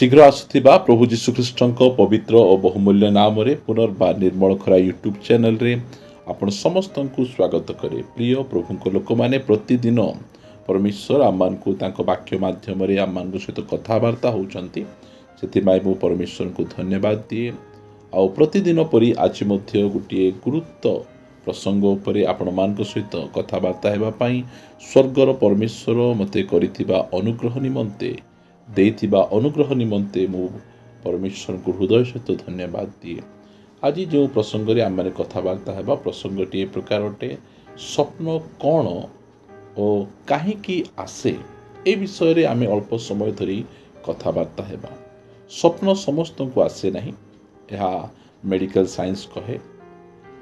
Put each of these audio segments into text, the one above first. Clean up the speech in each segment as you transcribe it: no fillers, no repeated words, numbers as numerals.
शीघ्र आसुथिबा प्रभु जीशुख्रीष्टଙ୍କ पवित्र और बहुमूल्य नाम रे पुनर्बार निर्मल खरा यूट्यूब चैनल रे आपण समस्तंकु स्वागत करे। प्रिय प्रभुंक लोक माने प्रतिदिन परमेश्वर आमान को तांको वाक्य माध्यम रे आमान सहित कथावार्ता होउचंती। सेतिमाय मु परमेश्वर को धन्यवाद दिए। आ प्रतिदिन परि आज मध्य गोटे गुरुत्व प्रसंग उपरे आपण मानक सहित कथावार्ता हेबा पई स्वर्गर परमेश्वर मते करिथिबा अनुग्रह निमंते देइथिबा अनुग्रह निमंते मु परमेश्वर को हृदय सहित धन्यवाद दिए। आज जो प्रसंग रे आम माने कथावार्ता हेबा प्रसंगटी ए प्रकार अटे, स्वप्न कौन और काहींकी आसे ए विषय रे आमे अल्प समय धरी कथावार्ता हेबा। स्वप्न समस्त को आसे नहीं, यह मेडिकल साइंस कहे।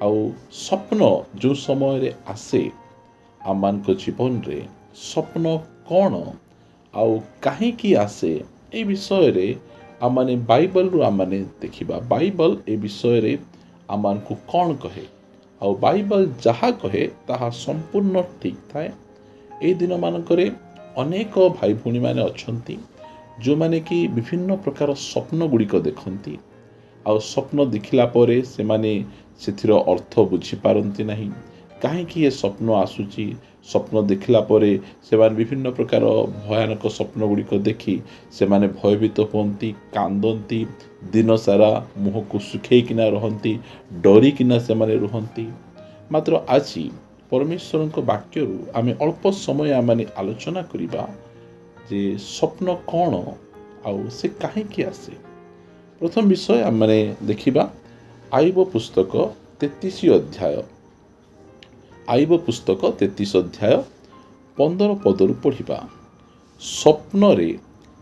आउ स्वप्न जो समय रे आसे आम मान को जीवन रे स्वप्न कौन आउ काहींकी आसे ए विषय रे आमाने बाइबल रु आमाने देखिबा। बाइबल ए विषय रे आमान को कौन कहे आउ बाइबल जहा कहे ताहा संपूर्ण ठीक थाए। ए दिन मानकरे अनेक भाई भूणी माने अछंती जो माने कि विभिन्न प्रकार स्वप्न गुड़िक देखंती। आउ स्वप्न देखिला परे से माने सेथिर अर्थ बुझी पारंती नहीं। काहींकी ये स्वप्न आसुची, स्वप्न देखिला परे से विभिन्न प्रकार भयानक स्वप्न गुड़िक देखी से माने भयभीत होती, कांदती, दिन सारा मुह को सुखेकिना रहती, डरिकिना से माने रहती। मात्र आज परमेश्वर वाक्य आमे अल्प समय आमे आलोचना करिबा जे स्वप्न कौन आउ से काहींकी आसे। प्रथम विषय आमे देखिबा आईब पुस्तक 33 अध्याय। आईब पुस्तक 33 अध्याय 15 पदरु पढ़िबा। स्वप्न रे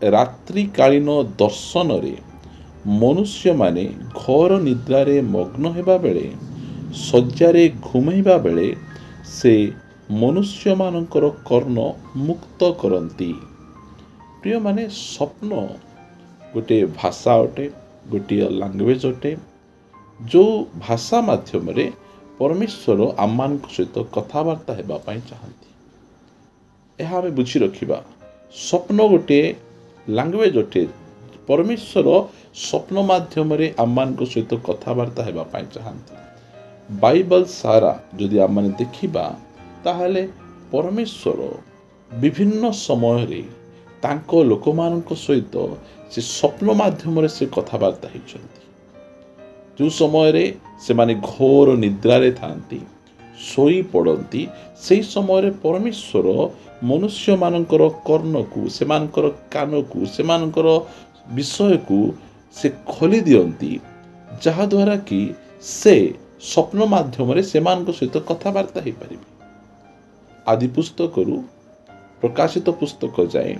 रात्रिकालीन दर्शन रे मनुष्य माने घोर निद्रा रे मग्न हेबा बेले शय्यारे घुमैबा बेले से मनुष्य मानकर कर्ण मुक्त करंती। प्रिय माने स्वप्न गोटे भाषा अटे, गोटे लैंग्वेज अटे, जो भाषा माध्यम रे परमेश्वर आमान सहित कथावार्ता हेबा पाई चाहती। यह आमे बुझी रखिबा। स्वप्न गोटे लैंग्वेज अटे। परमेश्वर स्वप्न माध्यम रे आमान सहित कथावार्ता हेबा पाई चाहती। बाइबल सारा जदि आमे देखिबा ताहले परमेश्वर विभिन्न समय रे तांको लोकमानक सहित से स्वप्न माध्यम रे से कथावार्ता हेचंती। जो समय रे से माने घोर निद्रा रे थांती, सोई पड़ती, से समय रे परमेश्वर मनुष्य मानकर कर्ण को, से मानकर कान को, से मानकर विषय को से खोली दियंती, जहा द्वारा कि से स्वप्न माध्यम रे से मानक सहित कथावार्ता हे परिबे। आदि पुस्तक रु प्रकाशित पुस्तक जाए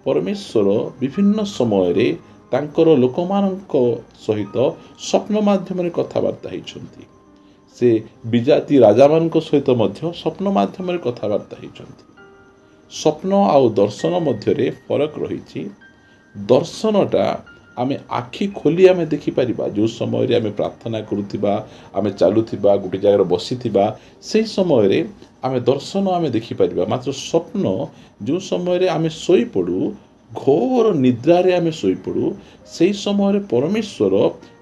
परमेश्वर विभिन्न समय रे तांकर लोकमानक सहित स्वप्न माध्यम रे कथावार्ता हेचंती। से विजाति राजा मानक सहित मध्य स्वप्न माध्यम रे कथावार्ता हेचंती। स्वप्न आउ दर्शन मध्य रे फरक रहिछि। दर्शनटा आमे आखि खोली आमे देखि परिबा। जो समय रे आमे प्रार्थना करूथिबा, आमे चालुथिबा, गोटे जगह बसिथिबा, से समय रे आमे दर्शन आमे देखि परिबा। मात्र स्वप्न जो समय रे आमे सोई पड़ू, घोर निद्रा रे आमे सोई पड़ू, से समय रे परमेश्वर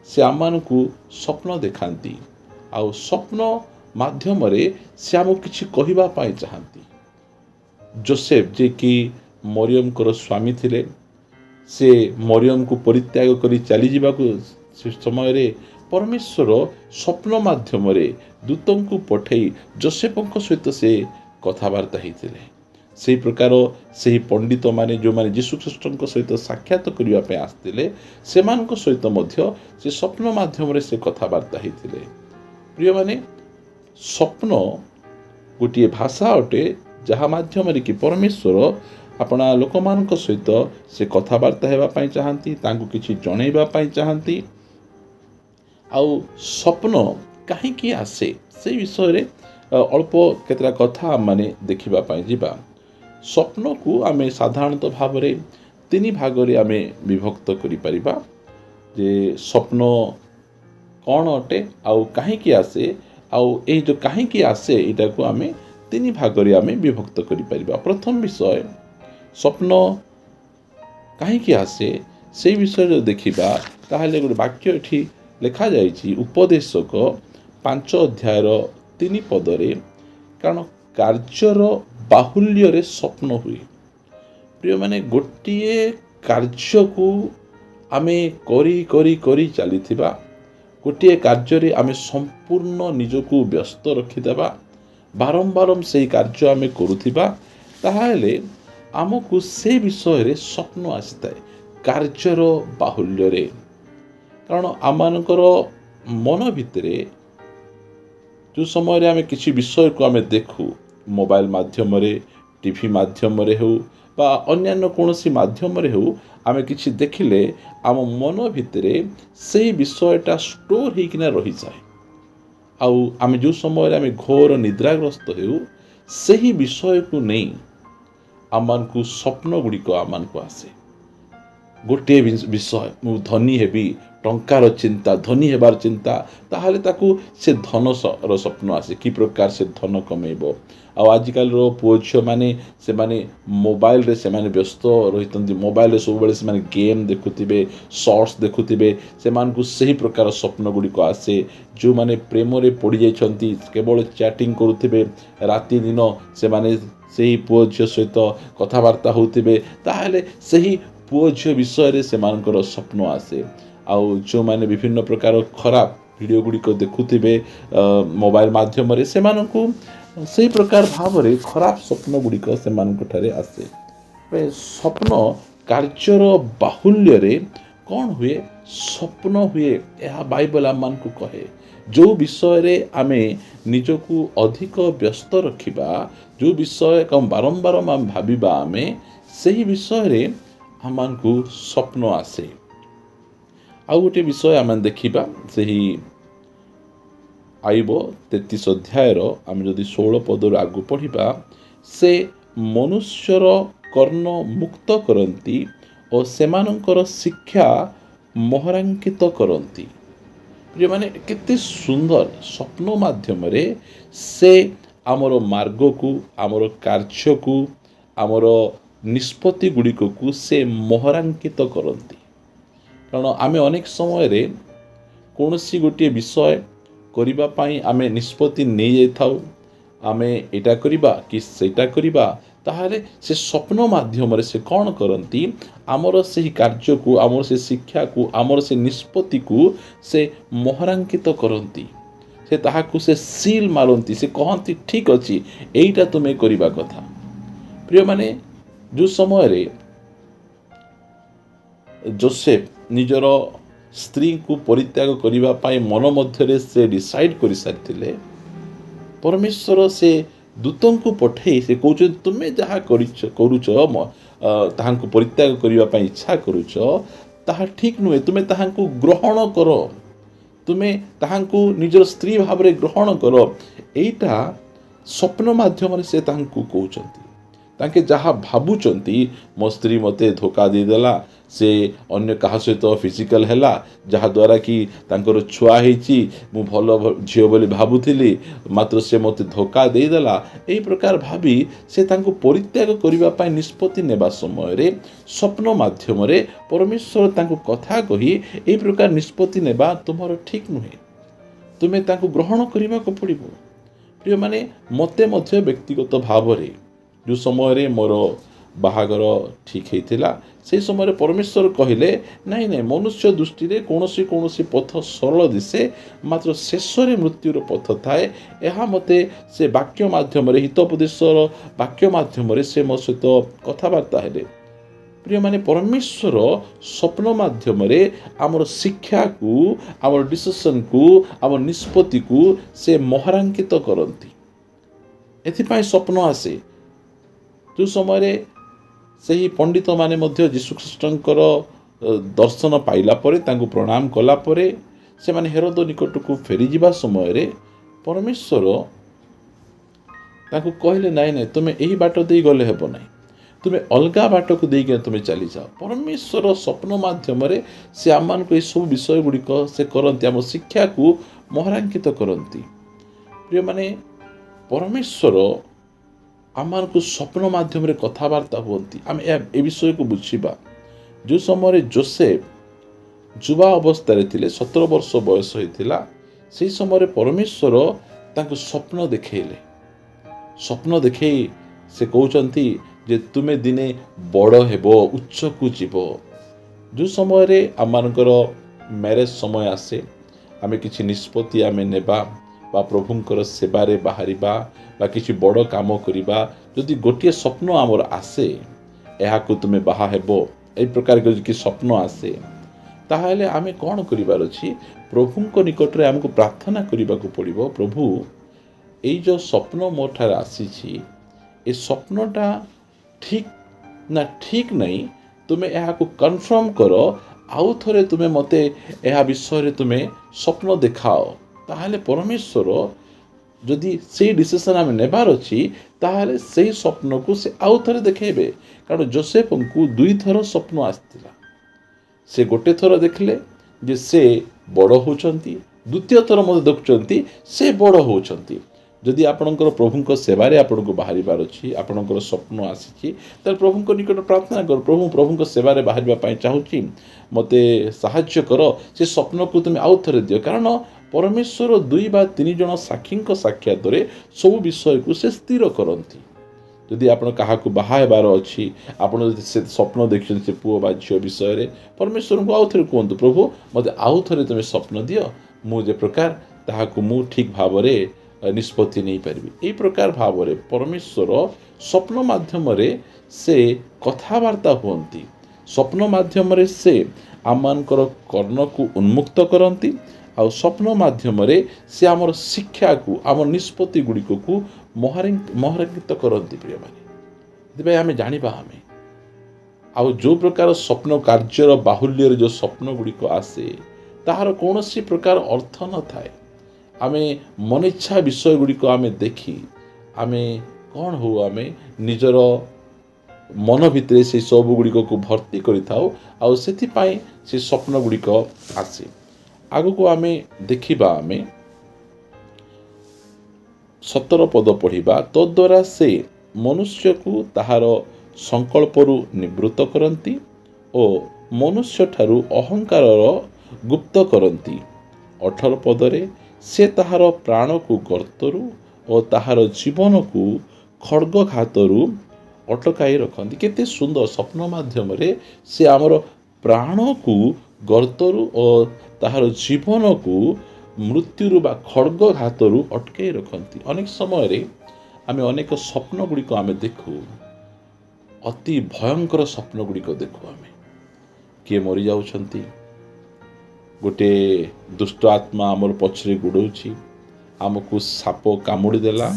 से आमानकु स्वप्न देखांती। आउ स्वप्न माध्यम रे से आमु किछि कहिबा पाई चाहंती। जोसेफ जे कि मरियम को स्वामी थिले, से मरियम को परित्याग करी चली जीवाकु समय रे परमेश्वर स्वप्न माध्यम रे दूतों को पठेई जोसेफक सहित से कथावार्ता हेतिले। से प्रकार से पंडित माने जो माने यीशु ख्रीष्टଙ୍କ सहित साक्षात करिवा पे आस्तिले, सेमानक सहित मध्य से स्वप्न माध्यम रे से कथावार्ता हेतिले। प्रिय माने स्वप्न गोटे भाषा अटे, जहा माध्यम रे कि परमेश्वर अपना लोकमानक सहित से कथावार्ता हेबा पाई चाहंती, तांको किछि जणैबा पाई चाहंती। आउ स्वप्न काहींकी आसे से विषय रे अल्प केतरा कथा माने देखिबा पाई जिबा। स्वप्न को आमे साधारणतः भाव रे तीन भाग रे आमे विभक्त करि परिबा। जे स्वप्न कौन अटे आउ काहींकी आसे, आउ ए जो काहींकी आसे एटा को आमे तीन भाग रे आमे विभक्त करि परिबा। प्रथम विषय स्वप्न काहींकी आसे ସେଇ ବିଷୟରେ ଯଦି ଦେଖିବା ତାହେଲେ ଗୋଟେ ବାକ୍ୟ ଏଠି ଲେଖାଯାଇଛି ଉପଦେଶକ 5 ଅଧ୍ୟାୟର 3 ପଦରେ, କାରଣ କାର୍ଯ୍ୟର ବାହୁଲ୍ୟରେ ସ୍ୱପ୍ନ ହୁଏ। ପ୍ରିୟମାନେ, ଗୋଟିଏ କାର୍ଯ୍ୟକୁ ଆମେ କରି କରି କରି ଚାଲିଥିବା, ଗୋଟିଏ କାର୍ଯ୍ୟରେ ଆମେ ସମ୍ପୂର୍ଣ୍ଣ ନିଜକୁ ବ୍ୟସ୍ତ ରଖିଦେବା, ବାରମ୍ବାର ସେଇ କାର୍ଯ୍ୟ ଆମେ କରୁଥିବା, ତାହେଲେ ଆମକୁ ସେ ବିଷୟରେ ସ୍ୱପ୍ନ ଆସିଥାଏ କାର୍ଯ୍ୟର ବାହୁଲ୍ୟରେ। କାରଣ ଆମମାନଙ୍କର ମନ ଭିତରେ ଯେଉଁ ସମୟରେ ଆମେ କିଛି ବିଷୟକୁ ଆମେ ଦେଖୁ, ମୋବାଇଲ ମାଧ୍ୟମରେ, ଟିଭି ମାଧ୍ୟମରେ ହେଉ ବା ଅନ୍ୟାନ୍ୟ କୌଣସି ମାଧ୍ୟମରେ ହେଉ, ଆମେ କିଛି ଦେଖିଲେ ଆମ ମନ ଭିତରେ ସେହି ବିଷୟଟା ଷ୍ଟୋର ହେଇକିନା ରହିଯାଏ। ଆଉ ଆମେ ଯେଉଁ ସମୟରେ ଆମେ ଘୋର ନିଦ୍ରାଗ୍ରସ୍ତ ହେଉ, ସେହି ବିଷୟକୁ ନେଇ ଆମମାନଙ୍କୁ ସ୍ୱପ୍ନ ଗୁଡ଼ିକ ଆମମାନଙ୍କୁ ଆସେ। ଗୋଟିଏ ବିଷୟ, ମୁଁ ଧନୀ ହେବି, ଟଙ୍କାର ଚିନ୍ତା, ଧନୀ ହେବାର ଚିନ୍ତା, ତାହେଲେ ତାକୁ ସେ ଧନର ସ୍ୱପ୍ନ ଆସେ, କି ପ୍ରକାର ସେ ଧନ କମେଇବ। ଆଉ ଆଜିକାଲିର ପୁଅ ଝିଅମାନେ ସେମାନେ ମୋବାଇଲରେ ସେମାନେ ବ୍ୟସ୍ତ ରହିଥାନ୍ତି, ମୋବାଇଲରେ ସବୁବେଳେ ସେମାନେ ଗେମ୍ ଦେଖୁଥିବେ, ସର୍ଟସ୍ ଦେଖୁଥିବେ, ସେମାନଙ୍କୁ ସେହି ପ୍ରକାର ସ୍ୱପ୍ନ ଗୁଡ଼ିକ ଆସେ। ଯେଉଁମାନେ ପ୍ରେମରେ ପଡ଼ିଯାଇଛନ୍ତି, କେବଳ ଚାଟିଂ କରୁଥିବେ, ରାତି ଦିନ ସେମାନେ ସେହି ପୁଅ ଝିଅ ସହିତ କଥାବାର୍ତ୍ତା ହେଉଥିବେ, ତାହେଲେ ସେହି ପୁଅ ଝିଅ ବିଷୟରେ ସେମାନଙ୍କର ସ୍ୱପ୍ନ ଆସେ। ଆଉ ଯେଉଁମାନେ ବିଭିନ୍ନ ପ୍ରକାର ଖରାପ ଭିଡ଼ିଓ ଗୁଡ଼ିକ ଦେଖୁଥିବେ ମୋବାଇଲ ମାଧ୍ୟମରେ, ସେମାନଙ୍କୁ ସେହି ପ୍ରକାର ଭାବରେ ଖରାପ ସ୍ୱପ୍ନ ଗୁଡ଼ିକ ସେମାନଙ୍କଠାରେ ଆସେ। ସ୍ୱପ୍ନ କାର୍ଯ୍ୟର ବାହୁଲ୍ୟରେ କ'ଣ ହୁଏ? ସ୍ୱପ୍ନ ହୁଏ। ଏହା ବାଇବଲ ଆମମାନଙ୍କୁ କହେ। ଯେଉଁ ବିଷୟରେ ଆମେ ନିଜକୁ ଅଧିକ ବ୍ୟସ୍ତ ରଖିବା, ଯେଉଁ ବିଷୟ ବାରମ୍ବାର ଆମେ ଭାବିବା, ଆମେ ସେହି ବିଷୟରେ ଆମମାନଙ୍କୁ ସ୍ୱପ୍ନ ଆସେ। ଆଉ ଗୋଟିଏ ବିଷୟ ଆମେ ଦେଖିବା, ସେହି ଆଇବ 33 ଅଧ୍ୟାୟର ଆମେ ଯଦି 16 ପଦରୁ ଆଗକୁ ପଢ଼ିବା, ସେ ମନୁଷ୍ୟର କର୍ଣ୍ଣ ମୁକ୍ତ କରନ୍ତି ଓ ସେମାନଙ୍କର ଶିକ୍ଷା ମହରାଙ୍କିତ କରନ୍ତି। ଯେଉଁମାନେ କେତେ ସୁନ୍ଦର ସ୍ୱପ୍ନ ମାଧ୍ୟମରେ ସେ ଆମର ମାର୍ଗକୁ, ଆମର କାର୍ଯ୍ୟକୁ, ଆମର ନିଷ୍ପତ୍ତି ଗୁଡ଼ିକକୁ ସେ ମହରାଙ୍କିତ କରନ୍ତି। କାରଣ ଆମେ ଅନେକ ସମୟରେ କୌଣସି ଗୋଟିଏ ବିଷୟ କରିବା ପାଇଁ ଆମେ ନିଷ୍ପତ୍ତି ନେଇଯାଇଥାଉ, ଆମେ ଏଇଟା କରିବା କି ସେଇଟା କରିବା, ତାହେଲେ ସେ ସ୍ୱପ୍ନ ମାଧ୍ୟମରେ ସେ କ'ଣ କରନ୍ତି? ଆମର ସେହି କାର୍ଯ୍ୟକୁ, ଆମର ସେ ଶିକ୍ଷାକୁ, ଆମର ସେ ନିଷ୍ପତ୍ତିକୁ ସେ ମହରାଙ୍କିତ କରନ୍ତି। ସେ ତାହାକୁ ସେ ସିଲ୍ ମାରନ୍ତି, ସେ କହନ୍ତି ଠିକ୍ ଅଛି, ଏଇଟା ତୁମେ କରିବା କଥା। ପ୍ରିୟମାନେ, ଯେଉଁ ସମୟରେ ଯୋସେଫ ନିଜର ସ୍ତ୍ରୀଙ୍କୁ ପରିତ୍ୟାଗ କରିବା ପାଇଁ ମନ ମଧ୍ୟରେ ସେ ଡିସାଇଡ୍ କରିସାରିଥିଲେ, ପରମେଶ୍ୱର ସେ ଦୂତଙ୍କୁ ପଠାଇ ସେ କହୁଛନ୍ତି, ତୁମେ ଯାହା କରୁଛ, ତାହାଙ୍କୁ ପରିତ୍ୟାଗ କରିବା ପାଇଁ ଇଚ୍ଛା କରୁଛ, ତାହା ଠିକ୍ ନୁହେଁ। ତୁମେ ତାହାଙ୍କୁ ଗ୍ରହଣ କର, ତୁମେ ତାହାଙ୍କୁ ନିଜର ସ୍ତ୍ରୀ ଭାବରେ ଗ୍ରହଣ କର। ଏଇଟା ସ୍ୱପ୍ନ ମାଧ୍ୟମରେ ସେ ତାହାଙ୍କୁ କହୁଛନ୍ତି। ତାଙ୍କେ ଯାହା ଭାବୁଛନ୍ତି, ମୋ ସ୍ତ୍ରୀ ମୋତେ ଧୋକା ଦେଇଦେଲା, ସେ ଅନ୍ୟ କାହା ସହିତ ଫିଜିକାଲ ହେଲା, ଯାହାଦ୍ୱାରା କି ତାଙ୍କର ଛୁଆ ହେଇଛି, ମୁଁ ଭଲ ଝିଅ ବୋଲି ଭାବୁଥିଲି, ମାତ୍ର ସେ ମୋତେ ଧୋକା ଦେଇଦେଲା, ଏହି ପ୍ରକାର ଭାବି ସେ ତାଙ୍କୁ ପରିତ୍ୟାଗ କରିବା ପାଇଁ ନିଷ୍ପତ୍ତି ନେବା ସମୟରେ ସ୍ୱପ୍ନ ମାଧ୍ୟମରେ ପରମେଶ୍ୱର ତାଙ୍କୁ କଥା କହି ଏହି ପ୍ରକାର ନିଷ୍ପତ୍ତି ନେବା ତୁମର ଠିକ୍ ନୁହେଁ, ତୁମେ ତାଙ୍କୁ ଗ୍ରହଣ କରିବାକୁ ପଡ଼ିବ। ପ୍ରିୟମାନେ, ମୋତେ ମଧ୍ୟ ବ୍ୟକ୍ତିଗତ ଭାବରେ ଯେଉଁ ସମୟରେ ମୋର ବାହାଘର ଠିକ୍ ହେଇଥିଲା, ସେହି ସମୟରେ ପରମେଶ୍ୱର କହିଲେ, ନାଇଁ ନାଇଁ, ମନୁଷ୍ୟ ଦୃଷ୍ଟିରେ କୌଣସି ପଥ ସରଳ ଦିଶେ, ମାତ୍ର ଶେଷରେ ମୃତ୍ୟୁର ପଥ ଥାଏ। ଏହା ମୋତେ ସେ ବାକ୍ୟ ମାଧ୍ୟମରେ, ହିତୋପଦେଶର ବାକ୍ୟ ମାଧ୍ୟମରେ ସେ ମୋ ସହିତ କଥାବାର୍ତ୍ତା ହେଲେ। ପ୍ରିୟମାନେ, ପରମେଶ୍ୱର ସ୍ୱପ୍ନ ମାଧ୍ୟମରେ ଆମର ଶିକ୍ଷାକୁ, ଆମର ଡିସିସନକୁ, ଆମର ନିଷ୍ପତ୍ତିକୁ ସେ ମହରାଙ୍କିତ କରନ୍ତି। ଏଥିପାଇଁ ସ୍ୱପ୍ନ ଆସେ। ଯେଉଁ ସମୟରେ ସେହି ପଣ୍ଡିତମାନେ ମଧ୍ୟ ଯୀଶୁଖ୍ରୀଷ୍ଟଙ୍କର ଦର୍ଶନ ପାଇଲା ପରେ, ତାଙ୍କୁ ପ୍ରଣାମ କଲା ପରେ ସେମାନେ ହେରୋଦ ନିକଟକୁ ଫେରିଯିବା ସମୟରେ ପରମେଶ୍ୱର ତାଙ୍କୁ କହିଲେ, ନାଇଁ ନାଇଁ, ତୁମେ ଏହି ବାଟ ଦେଇ ଗଲେ ହେବ ନାହିଁ, ତୁମେ ଅଲଗା ବାଟକୁ ଦେଇକି ତୁମେ ଚାଲିଯାଅ। ପରମେଶ୍ୱର ସ୍ୱପ୍ନ ମାଧ୍ୟମରେ ସେ ଆମମାନଙ୍କୁ ଏସବୁ ବିଷୟ ଗୁଡ଼ିକ ସେ କରନ୍ତି, ଆମ ଶିକ୍ଷାକୁ ମହରାଙ୍କିତ କରନ୍ତି। ପ୍ରିୟମାନେ, ପରମେଶ୍ୱର ଆମମାନଙ୍କୁ ସ୍ୱପ୍ନ ମାଧ୍ୟମରେ କଥାବାର୍ତ୍ତା ହୁଅନ୍ତି। ଆମେ ଏ ବିଷୟକୁ ବୁଝିବା। ଯେଉଁ ସମୟରେ ଯୋସେଫ ଯୁବା ଅବସ୍ଥାରେ ଥିଲେ, 17 ବର୍ଷ ବୟସ ହୋଇଥିଲା, ସେହି ସମୟରେ ପରମେଶ୍ୱର ତାଙ୍କୁ ସ୍ୱପ୍ନ ଦେଖେଇଲେ। ସ୍ୱପ୍ନ ଦେଖେଇ ସେ କହୁଛନ୍ତି ଯେ ତୁମେ ଦିନେ ବଡ଼ ହେବ, ଉଚ୍ଚକୁ ଯିବ। ଯେଉଁ ସମୟରେ ଆମମାନଙ୍କର ମ୍ୟାରେଜ୍ ସମୟ ଆସେ, ଆମେ କିଛି ନିଷ୍ପତ୍ତି ଆମେ ନେବା ବା ପ୍ରଭୁଙ୍କର ସେବାରେ ବାହାରିବା ବା କିଛି ବଡ଼ କାମ କରିବା, ଯଦି ଗୋଟିଏ ସ୍ୱପ୍ନ ଆମର ଆସେ, ଏହାକୁ ତୁମେ ବାହା ହେବ, ଏହି ପ୍ରକାର କିଛି ସ୍ୱପ୍ନ ଆସେ, ତାହେଲେ ଆମେ କ'ଣ କରିବାର ଅଛି? ପ୍ରଭୁଙ୍କ ନିକଟରେ ଆମକୁ ପ୍ରାର୍ଥନା କରିବାକୁ ପଡ଼ିବ। ପ୍ରଭୁ, ଏଇ ଯେଉଁ ସ୍ୱପ୍ନ ମୋ ଠାରେ ଆସିଛି, ଏ ସ୍ୱପ୍ନଟା ଠିକ୍ ନା ଠିକ୍ ନାହିଁ, ତୁମେ ଏହାକୁ କନଫର୍ମ କର। ଆଉ ଥରେ ତୁମେ ମୋତେ ଏହା ବିଷୟରେ ତୁମେ ସ୍ୱପ୍ନ ଦେଖାଅ। ତାହେଲେ ପରମେଶ୍ୱର ଯଦି ସେଇ ଡିସିସନ୍ ଆମେ ନେବାର ଅଛି, ତାହେଲେ ସେହି ସ୍ୱପ୍ନକୁ ସେ ଆଉ ଥରେ ଦେଖେଇବେ। କାରଣ ଯୋସେଫଙ୍କୁ 2 ଥର ସ୍ୱପ୍ନ ଆସିଥିଲା। ସେ ଗୋଟେ ଥର ଦେଖିଲେ ଯେ ସେ ବଡ଼ ହେଉଛନ୍ତି, ଦ୍ୱିତୀୟ ଥର ମଧ୍ୟ ଦେଖୁଛନ୍ତି ସେ ବଡ଼ ହେଉଛନ୍ତି। ଯଦି ଆପଣଙ୍କର ପ୍ରଭୁଙ୍କ ସେବାରେ ଆପଣଙ୍କୁ ବାହାରିବାର ଅଛି, ଆପଣଙ୍କର ସ୍ୱପ୍ନ ଆସିଛି, ତାହେଲେ ପ୍ରଭୁଙ୍କ ନିକଟରେ ପ୍ରାର୍ଥନା କର, ପ୍ରଭୁଙ୍କ ସେବାରେ ବାହାରିବା ପାଇଁ ଚାହୁଁଛି, ମୋତେ ସାହାଯ୍ୟ କର, ସେ ସ୍ୱପ୍ନକୁ ତୁମେ ଆଉ ଥରେ ଦିଅ। କାରଣ ପରମେଶ୍ୱର 2 ବା 3 ଜଣ ସାକ୍ଷୀଙ୍କ ସାକ୍ଷାତରେ ସବୁ ବିଷୟକୁ ସେ ସ୍ଥିର କରନ୍ତି। ଯଦି ଆପଣ କାହାକୁ ବାହା ହେବାର ଅଛି, ଆପଣ ଯଦି ସେ ସ୍ୱପ୍ନ ଦେଖିଛନ୍ତି ସେ ପୁଅ ବା ଝିଅ ବିଷୟରେ, ପରମେଶ୍ୱରଙ୍କୁ ଆଉ ଥରେ କୁହନ୍ତୁ, ପ୍ରଭୁ ମୋତେ ଆଉ ଥରେ ତୁମେ ସ୍ୱପ୍ନ ଦିଅ, ମୁଁ ଯେ ପ୍ରକାର ତାହାକୁ ମୁଁ ଠିକ୍ ଭାବରେ ନିଷ୍ପତ୍ତି ନେଇପାରିବି। ଏହି ପ୍ରକାର ଭାବରେ ପରମେଶ୍ୱର ସ୍ୱପ୍ନ ମାଧ୍ୟମରେ ସେ କଥାବାର୍ତ୍ତା ହୁଅନ୍ତି। ସ୍ୱପ୍ନ ମାଧ୍ୟମରେ ସେ ଆମମାନଙ୍କର କର୍ଣ୍ଣକୁ ଉନ୍ମୁକ୍ତ କରନ୍ତି। ଆଉ ସ୍ୱପ୍ନ ମାଧ୍ୟମରେ ସେ ଆମର ଶିକ୍ଷାକୁ, ଆମର ନିଷ୍ପତ୍ତି ଗୁଡ଼ିକକୁ ମହାରାଙ୍କିତ କରନ୍ତି। ପ୍ରିୟମାନେ, ସେଥିପାଇଁ ଆମେ ଜାଣିବା, ଆଉ ଯେଉଁ ପ୍ରକାର ସ୍ୱପ୍ନ କାର୍ଯ୍ୟର ବାହୁଲ୍ୟରେ ଯେଉଁ ସ୍ୱପ୍ନ ଗୁଡ଼ିକ ଆସେ, ତାହାର କୌଣସି ପ୍ରକାର ଅର୍ଥ ନଥାଏ। ଆମେ ମନିଚ୍ଛା ବିଷୟ ଗୁଡ଼ିକ ଆମେ ଦେଖି ଆମେ କ'ଣ ହଉ, ଆମେ ନିଜର ମନ ଭିତରେ ସେ ସବୁ ଗୁଡ଼ିକକୁ ଭର୍ତ୍ତି କରିଥାଉ, ଆଉ ସେଥିପାଇଁ ସେ ସ୍ୱପ୍ନ ଗୁଡ଼ିକ ଆସେ। ଆଗକୁ ଆମେ ଦେଖିବା, ଆମେ 17 ପଦ ପଢ଼ିବା। ତଦ୍ୱାରା ସେ ମନୁଷ୍ୟକୁ ତାହାର ସଂକଳ୍ପରୁ ନିବୃତ୍ତ କରନ୍ତି ଓ ମନୁଷ୍ୟଠାରୁ ଅହଙ୍କାରର ଗୁପ୍ତ କରନ୍ତି। 18 ପଦରେ ସେ ତାହାର ପ୍ରାଣକୁ ଗର୍ତ୍ତରୁ ଓ ତାହାର ଜୀବନକୁ ଖଡ଼୍ଗଘାତରୁ ଅଟକାଇ ରଖନ୍ତି। କେତେ ସୁନ୍ଦର! ସ୍ୱପ୍ନ ମାଧ୍ୟମରେ ସେ ଆମର ପ୍ରାଣକୁ ଗର୍ତ୍ତରୁ ଓ ତାହାର ଜୀବନକୁ ମୃତ୍ୟୁରୁ ବା ଖଡ଼୍ଗଘାତରୁ ଅଟକାଇ ରଖନ୍ତି। ଅନେକ ସମୟରେ ଆମେ ଅନେକ ସ୍ୱପ୍ନ ଗୁଡ଼ିକ ଆମେ ଦେଖୁ, ଅତି ଭୟଙ୍କର ସ୍ୱପ୍ନ ଗୁଡ଼ିକ ଦେଖୁ। ଆମେ କିଏ ମରିଯାଉଛନ୍ତି, ଗୋଟେ ଦୁଷ୍ଟ ଆତ୍ମା ଆମର ପଛରେ ଗୋଡ଼ଉଛି, ଆମକୁ ସାପ କାମୁଡ଼ି ଦେଲା,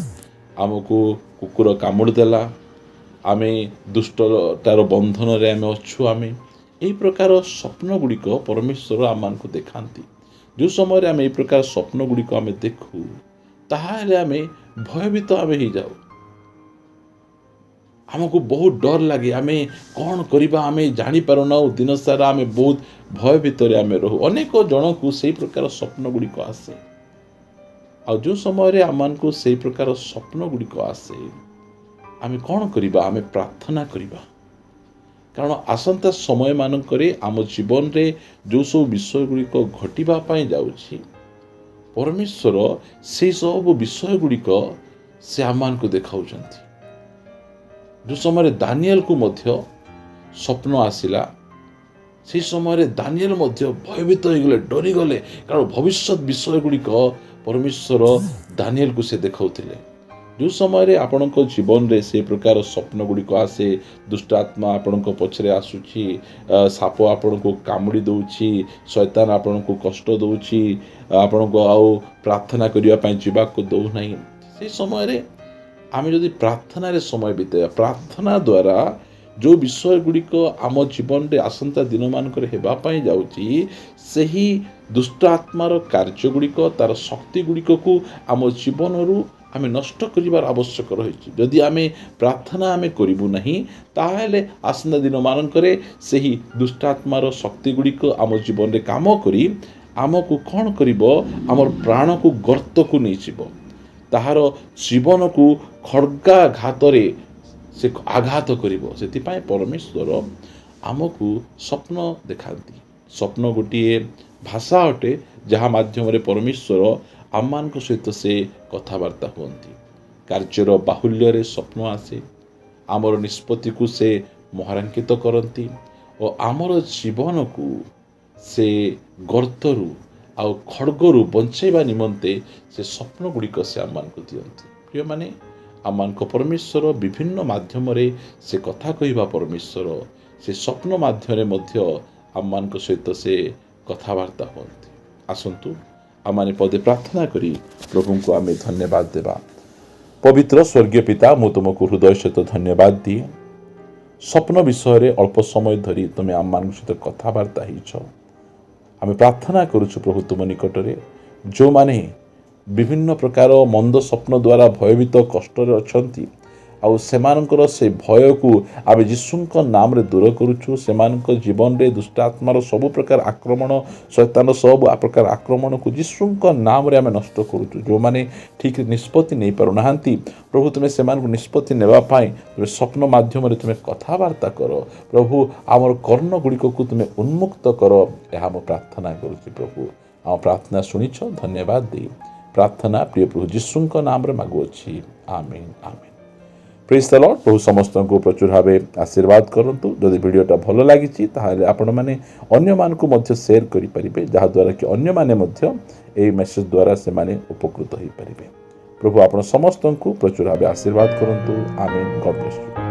ଆମକୁ କୁକୁର କାମୁଡ଼ି ଦେଲା, ଆମେ ଦୁଷ୍ଟତାର ବନ୍ଧନରେ ଆମେ ଅଛୁ। ଆମେ ଏହି ପ୍ରକାର ସ୍ୱପ୍ନ ଗୁଡ଼ିକ ପରମେଶ୍ୱର ଆମମାନଙ୍କୁ ଦେଖାନ୍ତି। ଯେଉଁ ସମୟରେ ଆମେ ଏହି ପ୍ରକାର ସ୍ୱପ୍ନ ଗୁଡ଼ିକ ଆମେ ଦେଖୁ, ତାହେଲେ ଆମେ ଭୟଭୀତ ଆମେ ହେଇଯାଉ। ଆମକୁ ବହୁତ ଡର ଲାଗେ, ଆମେ କ'ଣ କରିବା ଆମେ ଜାଣିପାରୁନାହୁଁ। ଦିନସାରା ଆମେ ବହୁତ ଭୟ ଭିତରେ ଆମେ ରହୁ। ଅନେକ ଜଣକୁ ସେହି ପ୍ରକାର ସ୍ୱପ୍ନ ଗୁଡ଼ିକ ଆସେ। ଆଉ ଯେଉଁ ସମୟରେ ଆମମାନଙ୍କୁ ସେହି ପ୍ରକାର ସ୍ୱପ୍ନ ଗୁଡ଼ିକ ଆସେ, ଆମେ କ'ଣ କରିବା? ଆମେ ପ୍ରାର୍ଥନା କରିବା। କାରଣ ଆସନ୍ତା ସମୟମାନଙ୍କରେ ଆମ ଜୀବନରେ ଯେଉଁ ସବୁ ବିଷୟ ଗୁଡ଼ିକ ଘଟିବା ପାଇଁ ଯାଉଛି, ପରମେଶ୍ୱର ସେହି ସବୁ ବିଷୟ ଗୁଡ଼ିକ ସେ ଆମମାନଙ୍କୁ ଦେଖାଉଛନ୍ତି। ଯେଉଁ ସମୟରେ ଦାନିଏଲକୁ ମଧ୍ୟ ସ୍ୱପ୍ନ ଆସିଲା, ସେହି ସମୟରେ ଦାନିଏଲ ମଧ୍ୟ ଭୟଭୀତ ହୋଇଗଲେ, ଡରିଗଲେ। କାରଣ ଭବିଷ୍ୟତ ବିଷୟ ଗୁଡ଼ିକ ପରମେଶ୍ୱର ଦାନିଏଲକୁ ସେ ଦେଖାଉଥିଲେ। ଯେଉଁ ସମୟରେ ଆପଣଙ୍କ ଜୀବନରେ ସେ ପ୍ରକାର ସ୍ୱପ୍ନ ଗୁଡ଼ିକ ଆସେ, ଦୁଷ୍ଟ ଆତ୍ମା ଆପଣଙ୍କ ପଛରେ ଆସୁଛି, ସାପ ଆପଣଙ୍କୁ କାମୁଡ଼ି ଦେଉଛି, ଶୈତାନ ଆପଣଙ୍କୁ କଷ୍ଟ ଦେଉଛି, ଆପଣଙ୍କୁ ଆଉ ପ୍ରାର୍ଥନା କରିବା ପାଇଁ ଯିବାକୁ ଦେଉନାହିଁ, ସେହି ସମୟରେ ଆମେ ଯଦି ପ୍ରାର୍ଥନାରେ ସମୟ ବିତାଇବା, ପ୍ରାର୍ଥନା ଦ୍ୱାରା ଯେଉଁ ବିଷୟ ଗୁଡ଼ିକ ଆମ ଜୀବନରେ ଆସନ୍ତା ଦିନମାନଙ୍କରେ ହେବା ପାଇଁ ଯାଉଛି, ସେହି ଦୁଷ୍ଟ ଆତ୍ମାର କାର୍ଯ୍ୟ ଗୁଡ଼ିକ, ତା'ର ଶକ୍ତି ଗୁଡ଼ିକକୁ ଆମ ଜୀବନରୁ ଆମେ ନଷ୍ଟ କରିବାର ଆବଶ୍ୟକ ରହିଛି। ଯଦି ଆମେ ପ୍ରାର୍ଥନା ଆମେ କରିବୁ ନାହିଁ, ତାହେଲେ ଆସନ୍ତା ଦିନମାନଙ୍କରେ ସେହି ଦୁଷ୍ଟ ଆତ୍ମାର ଶକ୍ତି ଗୁଡ଼ିକ ଆମ ଜୀବନରେ କାମ କରି ଆମକୁ କ'ଣ କରିବ? ଆମର ପ୍ରାଣକୁ ଗର୍ତ୍ତକୁ ନେଇଯିବ, ତାହାର ଜୀବନକୁ ଖଡ଼୍ଗାଘାତରେ ସେ ଆଘାତ କରିବ। ସେଥିପାଇଁ ପରମେଶ୍ୱର ଆମକୁ ସ୍ୱପ୍ନ ଦେଖାନ୍ତି। ସ୍ୱପ୍ନ ଗୋଟିଏ ଭାଷା ଅଟେ ଯାହା ମାଧ୍ୟମରେ ପରମେଶ୍ୱର ଆମମାନଙ୍କ ସହିତ ସେ କଥାବାର୍ତ୍ତା ହୁଅନ୍ତି। କାର୍ଯ୍ୟର ବାହୁଲ୍ୟରେ ସ୍ୱପ୍ନ ଆସେ, ଆମର ନିଷ୍ପତ୍ତିକୁ ସେ ମହାରାଙ୍କିତ କରନ୍ତି ଓ ଆମର ଜୀବନକୁ ସେ ଗର୍ତ୍ତରୁ ଆଉ ଖଡ଼ଗରୁ ବଞ୍ଚାଇବା ନିମନ୍ତେ ସେ ସ୍ୱପ୍ନ ଗୁଡ଼ିକ ସେ ଆମମାନଙ୍କୁ ଦିଅନ୍ତି। ପ୍ରିୟମାନେ, ଆମମାନଙ୍କ ପରମେଶ୍ୱର ବିଭିନ୍ନ ମାଧ୍ୟମରେ ସେ କଥା କହିବା ପରମେଶ୍ୱର ସେ ସ୍ୱପ୍ନ ମାଧ୍ୟମରେ ମଧ୍ୟ ଆମମାନଙ୍କ ସହିତ ସେ କଥାବାର୍ତ୍ତା ହୁଅନ୍ତି। ଆସନ୍ତୁ ଆମମାନେ ପଦେ ପ୍ରାର୍ଥନା କରି ପ୍ରଭୁଙ୍କୁ ଆମେ ଧନ୍ୟବାଦ ଦେବା। ପବିତ୍ର ସ୍ୱର୍ଗୀୟ ପିତା, ମୁଁ ତୁମକୁ ହୃଦୟ ସହିତ ଧନ୍ୟବାଦ ଦିଏ। ସ୍ୱପ୍ନ ବିଷୟରେ ଅଳ୍ପ ସମୟ ଧରି ତୁମେ ଆମମାନଙ୍କ ସହିତ କଥାବାର୍ତ୍ତା ହେଇଛ। ଆମେ ପ୍ରାର୍ଥନା କରୁଛୁ ପ୍ରଭୁ ତୁମ ନିକଟରେ, ଯେଉଁମାନେ ବିଭିନ୍ନ ପ୍ରକାର ମନ୍ଦ ସ୍ୱପ୍ନ ଦ୍ୱାରା ଭୟଭୀତ କଷ୍ଟରେ ଅଛନ୍ତି, ଆଉ ସେମାନଙ୍କର ସେ ଭୟକୁ ଆମେ ଯୀଶୁଙ୍କ ନାମରେ ଦୂର କରୁଛୁ। ସେମାନଙ୍କ ଜୀବନରେ ଦୁଷ୍ଟାତ୍ମାର ସବୁ ପ୍ରକାର ଆକ୍ରମଣ, ଶୈତାନ ସବୁ ପ୍ରକାର ଆକ୍ରମଣକୁ ଯୀଶୁଙ୍କ ନାମରେ ଆମେ ନଷ୍ଟ କରୁଛୁ। ଯେଉଁମାନେ ଠିକ୍ ନିଷ୍ପତ୍ତି ନେଇପାରୁନାହାନ୍ତି, ପ୍ରଭୁ ତୁମେ ସେମାନଙ୍କୁ ନିଷ୍ପତ୍ତି ନେବା ପାଇଁ ତୁମେ ସ୍ୱପ୍ନ ମାଧ୍ୟମରେ ତୁମେ କଥାବାର୍ତ୍ତା କର। ପ୍ରଭୁ ଆମର କର୍ଣ୍ଣଗୁଡ଼ିକକୁ ତୁମେ ଉନ୍ମୁକ୍ତ କର, ଏହା ମୁଁ ପ୍ରାର୍ଥନା କରୁଛି। ପ୍ରଭୁ ଆମ ପ୍ରାର୍ଥନା ଶୁଣିଛ, ଧନ୍ୟବାଦ ଦେଇ ପ୍ରାର୍ଥନା ପ୍ରିୟ ପ୍ରଭୁ ଯୀଶୁଙ୍କ ନାମରେ ମାଗୁଅଛି, ଆମେନ୍ ଆମେନ୍। ପ୍ରେଜ୍ ଦ ଲର୍ଡ। ପ୍ରଭୁ ସମସ୍ତଙ୍କୁ ପ୍ରଚୁର ଭାବେ ଆଶୀର୍ବାଦ କରନ୍ତୁ। ଯଦି ଭିଡ଼ିଓଟା ଭଲ ଲାଗିଛି ତାହେଲେ ଆପଣମାନେ ଅନ୍ୟମାନଙ୍କୁ ମଧ୍ୟ ସେୟାର କରିପାରିବେ, ଯାହାଦ୍ୱାରା କି ଅନ୍ୟମାନେ ମଧ୍ୟ ଏହି ମେସେଜ୍ ଦ୍ୱାରା ସେମାନେ ଉପକୃତ ହୋଇପାରିବେ। ପ୍ରଭୁ ଆପଣ ସମସ୍ତଙ୍କୁ ପ୍ରଚୁର ଭାବେ ଆଶୀର୍ବାଦ କରନ୍ତୁ, ଆମେନ୍। ଗଡ୍ ବ୍ଲେସ୍ ୟୁ।